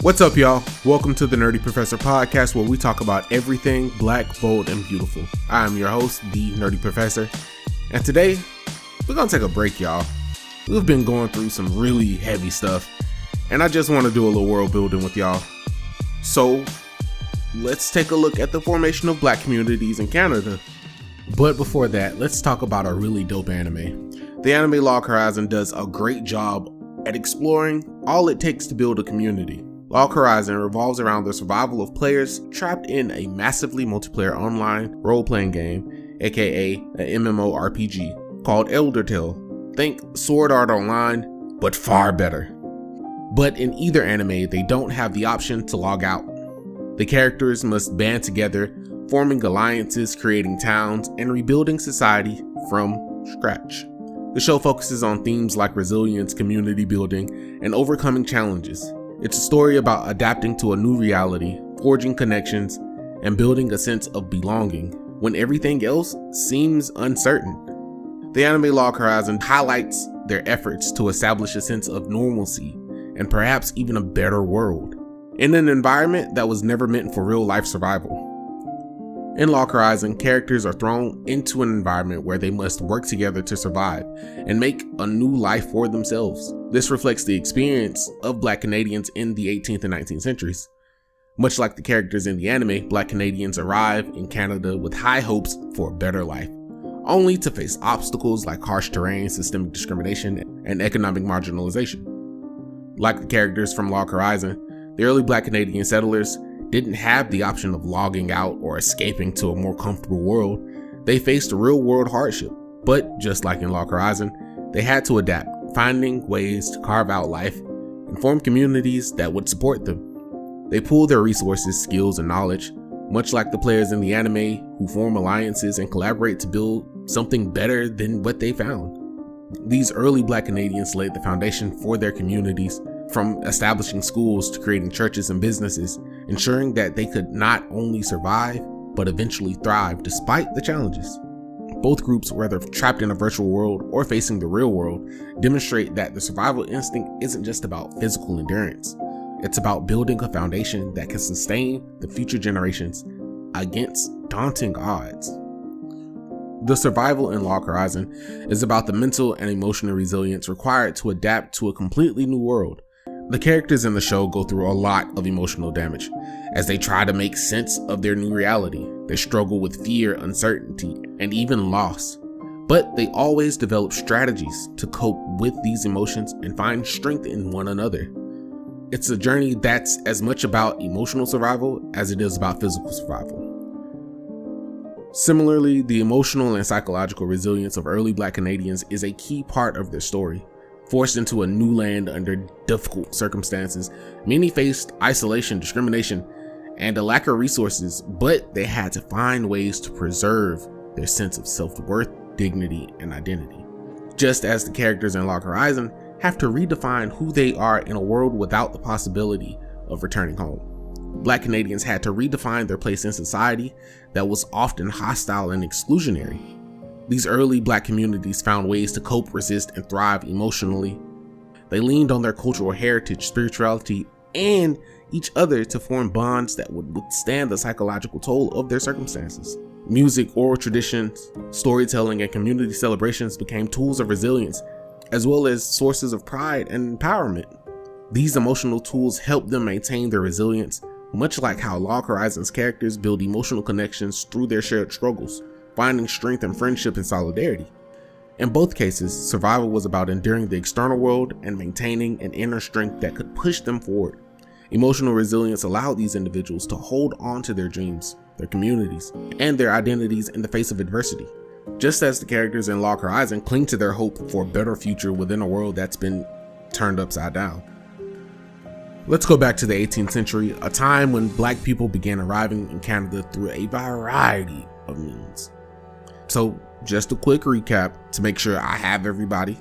What's up, y'all? Welcome to the Nerdy Professor podcast, where we talk about everything black, bold, and beautiful. I am your host, the Nerdy Professor, and today we're gonna take a break, y'all. We've been going through some really heavy stuff, and I just want to do a little world building with y'all. So let's take a look at the formation of black communities in Canada. But before that, let's talk about a really dope anime. The anime Log Horizon does a great job at exploring all it takes to build a community. Log Horizon revolves around the survival of players trapped in a massively multiplayer online role-playing game, aka an MMORPG, called Elder Tale. Think Sword Art Online, but far better. But in either anime, they don't have the option to log out. The characters must band together, forming alliances, creating towns, and rebuilding society from scratch. The show focuses on themes like resilience, community building, and overcoming challenges. It's a story about adapting to a new reality, forging connections, and building a sense of belonging when everything else seems uncertain. The anime Log Horizon highlights their efforts to establish a sense of normalcy and perhaps even a better world in an environment that was never meant for real life survival. In Log Horizon, characters are thrown into an environment where they must work together to survive and make a new life for themselves. This reflects the experience of Black Canadians in the 18th and 19th centuries. Much like the characters in the anime, Black Canadians arrive in Canada with high hopes for a better life, only to face obstacles like harsh terrain, systemic discrimination, and economic marginalization. Like the characters from Log Horizon, the early Black Canadian settlers didn't have the option of logging out or escaping to a more comfortable world. They faced a real world hardship, but just like in Log Horizon, they had to adapt, finding ways to carve out life and form communities that would support them. They pool their resources, skills, and knowledge, much like the players in the anime who form alliances and collaborate to build something better than what they found. These early Black Canadians laid the foundation for their communities, from establishing schools to creating churches and businesses, ensuring that they could not only survive, but eventually thrive despite the challenges. Both groups, whether trapped in a virtual world or facing the real world, demonstrate that the survival instinct isn't just about physical endurance. It's about building a foundation that can sustain the future generations against daunting odds. The survival in Log Horizon is about the mental and emotional resilience required to adapt to a completely new world. The characters in the show go through a lot of emotional damage as they try to make sense of their new reality. They struggle with fear, uncertainty, and even loss. But they always develop strategies to cope with these emotions and find strength in one another. It's a journey that's as much about emotional survival as it is about physical survival. Similarly, the emotional and psychological resilience of early Black Canadians is a key part of their story. Forced into a new land under difficult circumstances, many faced isolation, discrimination, and a lack of resources, but they had to find ways to preserve their sense of self-worth, dignity, and identity. Just as the characters in Log Horizon have to redefine who they are in a world without the possibility of returning home. Black Canadians had to redefine their place in society that was often hostile and exclusionary. These early Black communities found ways to cope, resist, and thrive emotionally. They leaned on their cultural heritage, spirituality, and each other to form bonds that would withstand the psychological toll of their circumstances. Music, oral traditions, storytelling, and community celebrations became tools of resilience, as well as sources of pride and empowerment. These emotional tools helped them maintain their resilience, much like how Log Horizon's characters build emotional connections through their shared struggles, finding strength in friendship and solidarity. In both cases, survival was about enduring the external world and maintaining an inner strength that could push them forward. Emotional resilience allowed these individuals to hold on to their dreams, their communities, and their identities in the face of adversity. Just as the characters in Log Horizon cling to their hope for a better future within a world that's been turned upside down. Let's go back to the 18th century, a time when Black people began arriving in Canada through a variety of means. So just a quick recap to make sure I have everybody.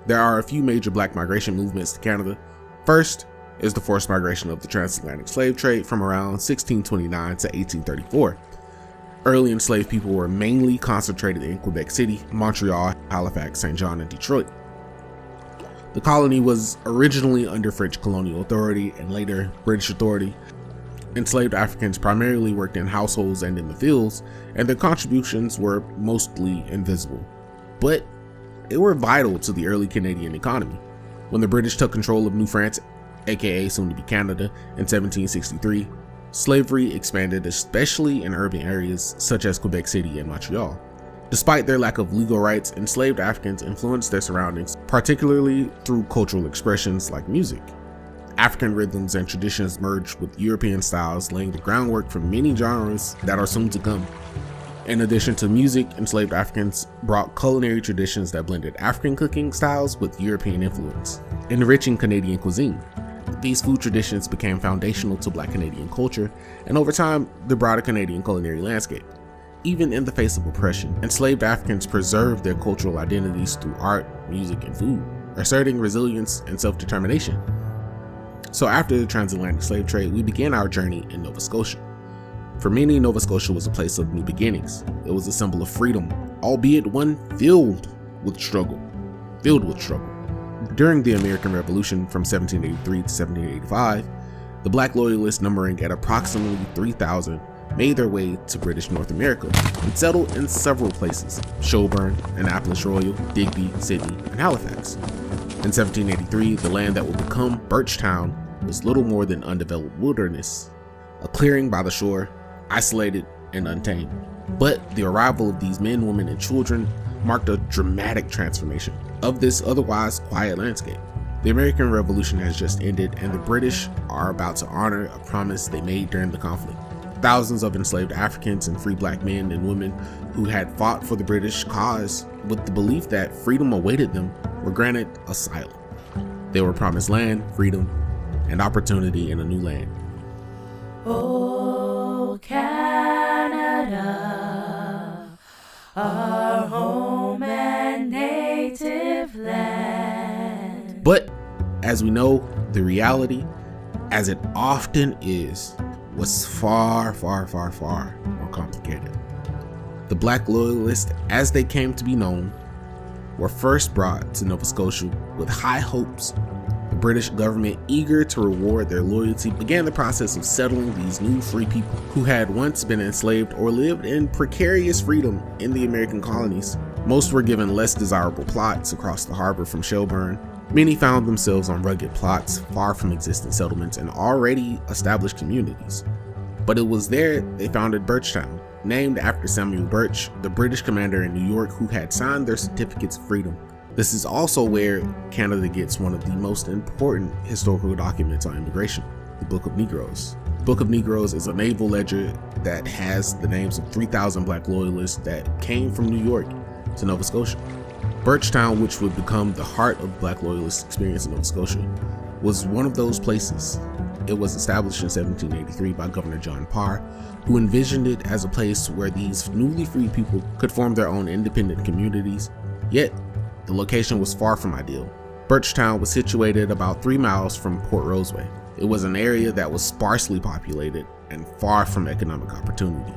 There are a few major Black migration movements to Canada. First is the forced migration of the transatlantic slave trade from around 1629 to 1834. Early enslaved people were mainly concentrated in Quebec City, Montreal, Halifax, Saint John, and Detroit. The colony was originally under French colonial authority and later British authority. Enslaved Africans primarily worked in households and in the fields, and their contributions were mostly invisible. But they were vital to the early Canadian economy. When the British took control of New France, aka soon to be Canada, in 1763, slavery expanded, especially in urban areas such as Quebec City and Montreal. Despite their lack of legal rights, enslaved Africans influenced their surroundings, particularly through cultural expressions like music. African rhythms and traditions merged with European styles, laying the groundwork for many genres that are soon to come. In addition to music, enslaved Africans brought culinary traditions that blended African cooking styles with European influence, enriching Canadian cuisine. These food traditions became foundational to Black Canadian culture, and over time, the broader Canadian culinary landscape. Even in the face of oppression, enslaved Africans preserved their cultural identities through art, music, and food, asserting resilience and self-determination. So after the transatlantic slave trade, we began our journey in Nova Scotia. For many, Nova Scotia was a place of new beginnings. It was a symbol of freedom, albeit one filled with struggle. During the American Revolution from 1783 to 1785, the Black Loyalists, numbering at approximately 3,000, made their way to British North America and settled in several places: Shelburne, Annapolis Royal, Digby, Sydney, and Halifax. In 1783, the land that would become Birchtown was little more than undeveloped wilderness, a clearing by the shore, isolated and untamed. But the arrival of these men, women, and children marked a dramatic transformation of this otherwise quiet landscape. The American Revolution has just ended, and the British are about to honor a promise they made during the conflict. Thousands of enslaved Africans and free Black men and women who had fought for the British cause with the belief that freedom awaited them were granted asylum. They were promised land, freedom, and opportunity in a new land. Oh, Canada, our home and native land. But as we know, the reality, as it often is, was far more complicated. The Black Loyalists, as they came to be known, were first brought to Nova Scotia with high hopes. The British government, eager to reward their loyalty, began the process of settling these new free people who had once been enslaved or lived in precarious freedom in the American colonies. Most were given less desirable plots across the harbor from Shelburne. Many found themselves on rugged plots far from existing settlements and already established communities. But it was there they founded Birchtown, named after Samuel Birch, the British commander in New York who had signed their certificates of freedom. This is also where Canada gets one of the most important historical documents on immigration, the Book of Negroes. The Book of Negroes is a naval ledger that has the names of 3,000 Black Loyalists that came from New York to Nova Scotia. Birchtown, which would become the heart of Black Loyalist experience in Nova Scotia, was one of those places. It was established in 1783 by Governor John Parr, who envisioned it as a place where these newly freed people could form their own independent communities, yet the location was far from ideal. Birchtown was situated about 3 miles from Port Roseway. It was an area that was sparsely populated and far from economic opportunity.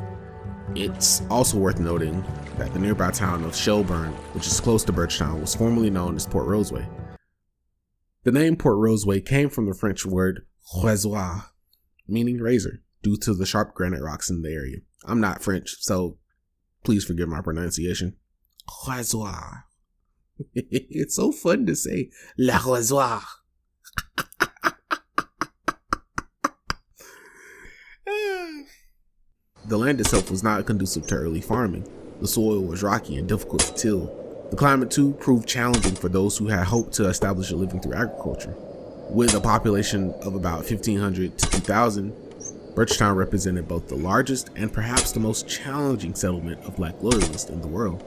It's also worth noting that the nearby town of Shelburne, which is close to Birchtown, was formerly known as Port Roseway. The name Port Roseway came from the French word rasoir, meaning razor, due to the sharp granite rocks in the area. I'm not French, so please forgive my pronunciation. Rasoir. It's so fun to say, la rasoir. The land itself was not conducive to early farming. The soil was rocky and difficult to till. The climate too proved challenging for those who had hoped to establish a living through agriculture. With a population of about 1,500 to 2,000, Birchtown represented both the largest and perhaps the most challenging settlement of Black Loyalists in the world.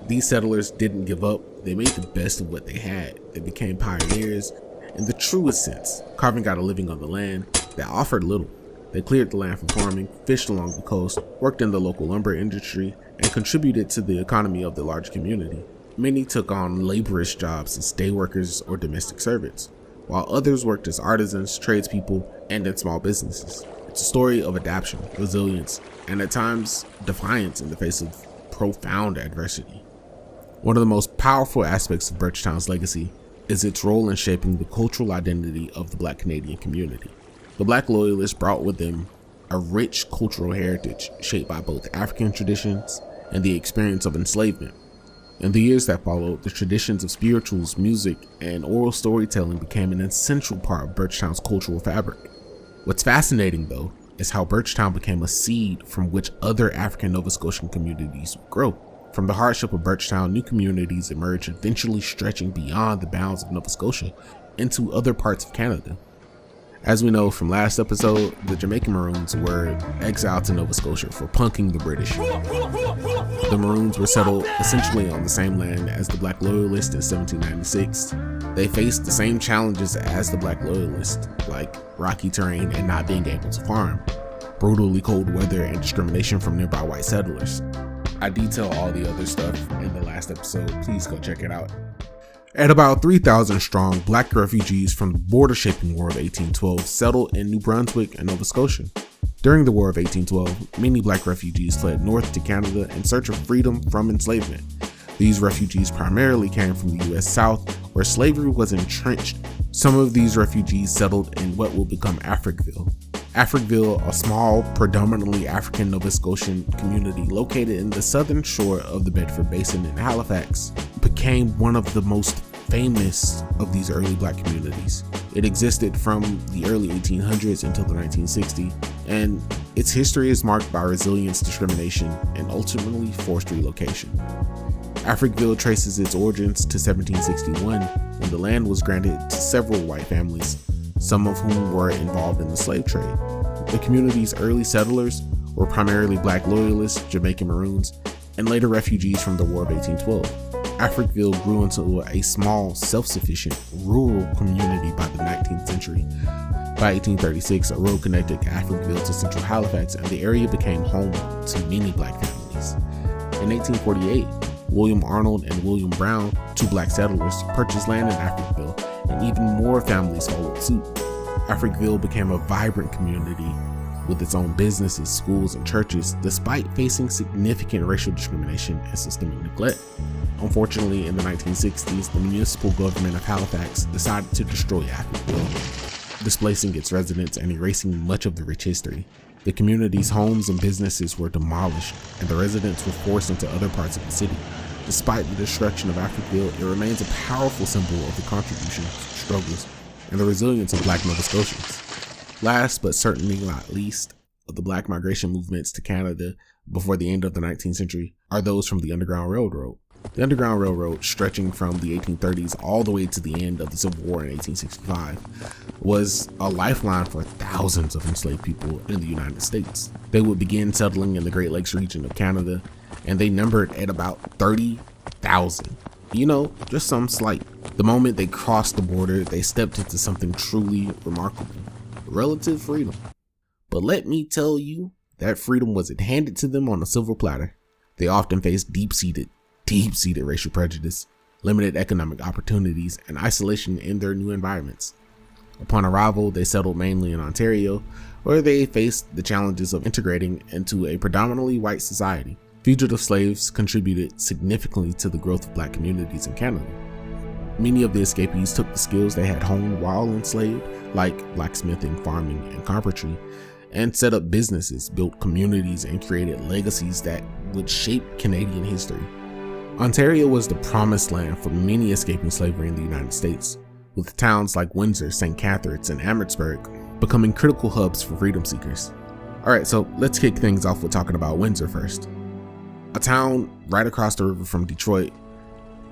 These settlers didn't give up. They made the best of what they had. They became pioneers in the truest sense, carving out a living on the land that offered little. They cleared the land for farming, fished along the coast, worked in the local lumber industry, and contributed to the economy of the large community. Many took on laborious jobs as day workers or domestic servants, while others worked as artisans, tradespeople, and in small businesses. It's a story of adaptation, resilience, and at times defiance in the face of profound adversity. One of the most powerful aspects of Birchtown's legacy is its role in shaping the cultural identity of the Black Canadian community. The Black Loyalists brought with them a rich cultural heritage shaped by both African traditions and the experience of enslavement. In the years that followed, the traditions of spirituals, music, and oral storytelling became an essential part of Birchtown's cultural fabric. What's fascinating, though, is how Birchtown became a seed from which other African Nova Scotian communities would grow. From the hardship of Birchtown, new communities emerged, eventually stretching beyond the bounds of Nova Scotia into other parts of Canada. As we know from last episode, the Jamaican Maroons were exiled to Nova Scotia for punking the British. The Maroons were settled essentially on the same land as the Black Loyalists in 1796. They faced the same challenges as the Black Loyalists, like rocky terrain and not being able to farm, brutally cold weather, and discrimination from nearby white settlers. I detail all the other stuff in the last episode, please go check it out. At about 3,000 strong, Black refugees from the border-shaping War of 1812 settled in New Brunswick and Nova Scotia. During the War of 1812, many Black refugees fled north to Canada in search of freedom from enslavement. These refugees primarily came from the U.S. South, where slavery was entrenched. Some of these refugees settled in what will become Africville. Africville, a small, predominantly African Nova Scotian community located in the southern shore of the Bedford Basin in Halifax, became one of the most famous of these early Black communities. It existed from the early 1800s until the 1960s, and its history is marked by resilience, discrimination, and ultimately forced relocation. Africville traces its origins to 1761, when the land was granted to several white families, some of whom were involved in the slave trade. The community's early settlers were primarily Black Loyalists, Jamaican Maroons, and later refugees from the War of 1812. Africville grew into a small, self-sufficient, rural community by the 19th century. By 1836, a road connected Africville to central Halifax, and the area became home to many Black families. In 1848, William Arnold and William Brown, two Black settlers, purchased land in Africville, and even more families followed suit. Africville became a vibrant community with its own businesses, schools, and churches, despite facing significant racial discrimination and systemic neglect. Unfortunately, in the 1960s, the municipal government of Halifax decided to destroy Africville, displacing its residents and erasing much of the rich history. The community's homes and businesses were demolished, and the residents were forced into other parts of the city. Despite the destruction of Africville, it remains a powerful symbol of the contributions, struggles, and the resilience of Black Nova Scotians. Last but certainly not least of the Black migration movements to Canada before the end of the 19th century are those from the Underground Railroad. The Underground Railroad, stretching from the 1830s all the way to the end of the Civil War in 1865, was a lifeline for thousands of enslaved people in the United States. They would begin settling in the Great Lakes region of Canada, and they numbered at about 30,000. You know, just some slight. The moment they crossed the border, they stepped into something truly remarkable: relative freedom. But let me tell you, that freedom wasn't handed to them on a silver platter. They often faced deep-seated racial prejudice, limited economic opportunities, and isolation in their new environments. Upon arrival, they settled mainly in Ontario, where they faced the challenges of integrating into a predominantly white society. Fugitive slaves contributed significantly to the growth of Black communities in Canada. Many of the escapees took the skills they had honed while enslaved, like blacksmithing, farming, and carpentry, and set up businesses, built communities, and created legacies that would shape Canadian history. Ontario was the promised land for many escaping slavery in the United States, with towns like Windsor, St. Catharines, and Amherstburg becoming critical hubs for freedom seekers. Alright, so let's kick things off with talking about Windsor first. A town right across the river from Detroit,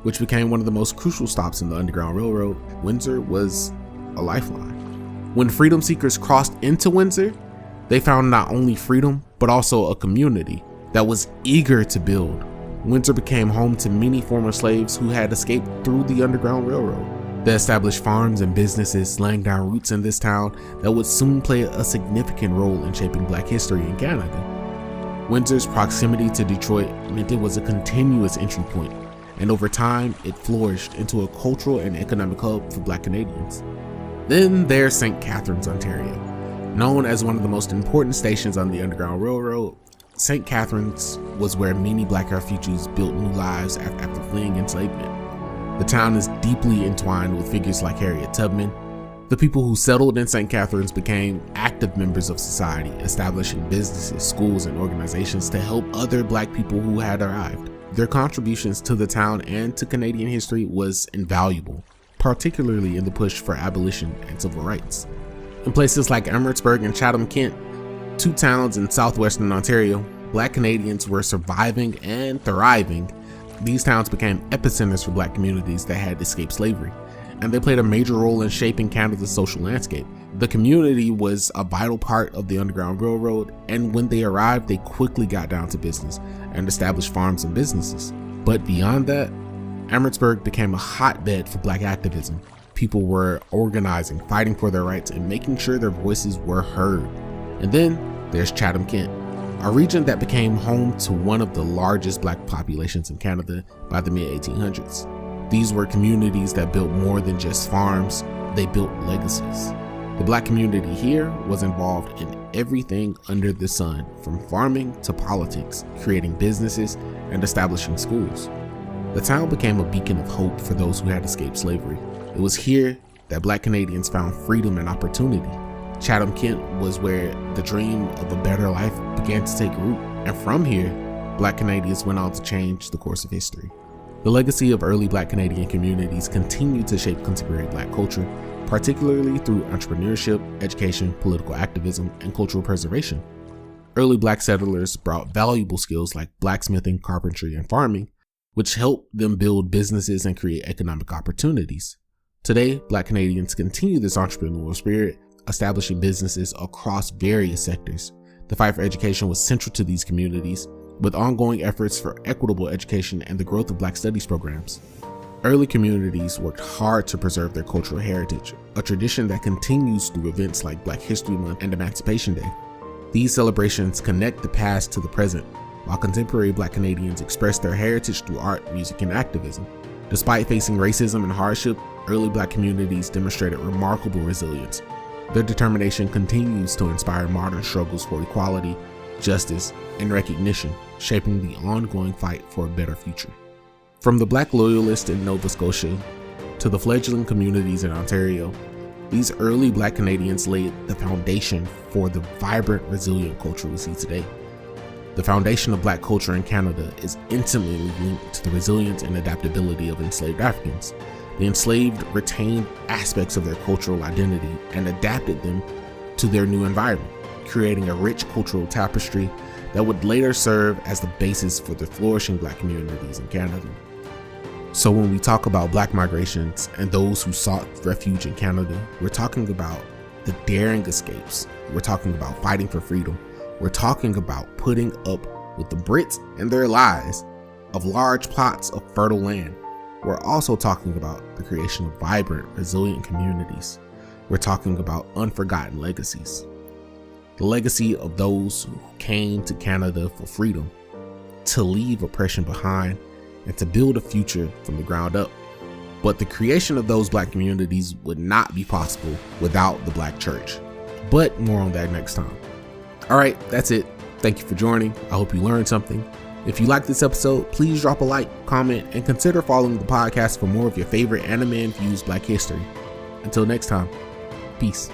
which became one of the most crucial stops in the Underground Railroad. Windsor was a lifeline. When freedom seekers crossed into Windsor, they found not only freedom, but also a community that was eager to build. Windsor became home to many former slaves who had escaped through the Underground Railroad. They established farms and businesses, laying down roots in this town that would soon play a significant role in shaping Black history in Canada. Windsor's proximity to Detroit meant it was a continuous entry point, and over time, it flourished into a cultural and economic hub for Black Canadians. Then there's St. Catharines, Ontario. Known as one of the most important stations on the Underground Railroad, St. Catharines was where many Black refugees built new lives after fleeing enslavement. The town is deeply entwined with figures like Harriet Tubman. The people who settled in St. Catharines became active members of society, establishing businesses, schools, and organizations to help other Black people who had arrived. Their contributions to the town and to Canadian history was invaluable, particularly in the push for abolition and civil rights. In places like Emmitsburg and Chatham-Kent, two towns in southwestern Ontario, Black Canadians were surviving and thriving. These towns became epicenters for Black communities that had escaped slavery, and they played a major role in shaping Canada's social landscape. The community was a vital part of the Underground Railroad, and when they arrived, they quickly got down to business and established farms and businesses. But beyond that, Emmitsburg became a hotbed for Black activism. People were organizing, fighting for their rights, and making sure their voices were heard. And then there's Chatham-Kent, a region that became home to one of the largest Black populations in Canada by the mid-1800s. These were communities that built more than just farms, they built legacies. The Black community here was involved in everything under the sun, from farming to politics, creating businesses, and establishing schools. The town became a beacon of hope for those who had escaped slavery. It was here that Black Canadians found freedom and opportunity. Chatham-Kent was where the dream of a better life began to take root, and from here, Black Canadians went on to change the course of history. The legacy of early Black Canadian communities continued to shape contemporary Black culture, particularly through entrepreneurship, education, political activism, and cultural preservation. Early Black settlers brought valuable skills like blacksmithing, carpentry, and farming, which helped them build businesses and create economic opportunities. Today, Black Canadians continue this entrepreneurial spirit, establishing businesses across various sectors. The fight for education was central to these communities, with ongoing efforts for equitable education and the growth of Black studies programs. Early communities worked hard to preserve their cultural heritage, a tradition that continues through events like Black History Month and Emancipation Day. These celebrations connect the past to the present, while contemporary Black Canadians express their heritage through art, music, and activism. Despite facing racism and hardship, early Black communities demonstrated remarkable resilience. Their determination continues to inspire modern struggles for equality, justice, and recognition, shaping the ongoing fight for a better future. From the Black loyalists in Nova Scotia to the fledgling communities in Ontario, these early Black Canadians laid the foundation for the vibrant, resilient culture we see today. The foundation of Black culture in Canada is intimately linked to the resilience and adaptability of enslaved Africans. The enslaved retained aspects of their cultural identity and adapted them to their new environment, creating a rich cultural tapestry that would later serve as the basis for the flourishing Black communities in Canada. So when we talk about Black migrations and those who sought refuge in Canada, we're talking about the daring escapes. We're talking about fighting for freedom. We're talking about putting up with the Brits and their lies of large plots of fertile land. We're also talking about the creation of vibrant, resilient communities. We're talking about unforgotten legacies. The legacy of those who came to Canada for freedom, to leave oppression behind, and to build a future from the ground up. But the creation of those Black communities would not be possible without the Black church. But more on that next time. All right, that's it. Thank you for joining. I hope you learned something. If you like this episode, please drop a like, comment, and consider following the podcast for more of your favorite anime-infused Black history. Until next time, peace.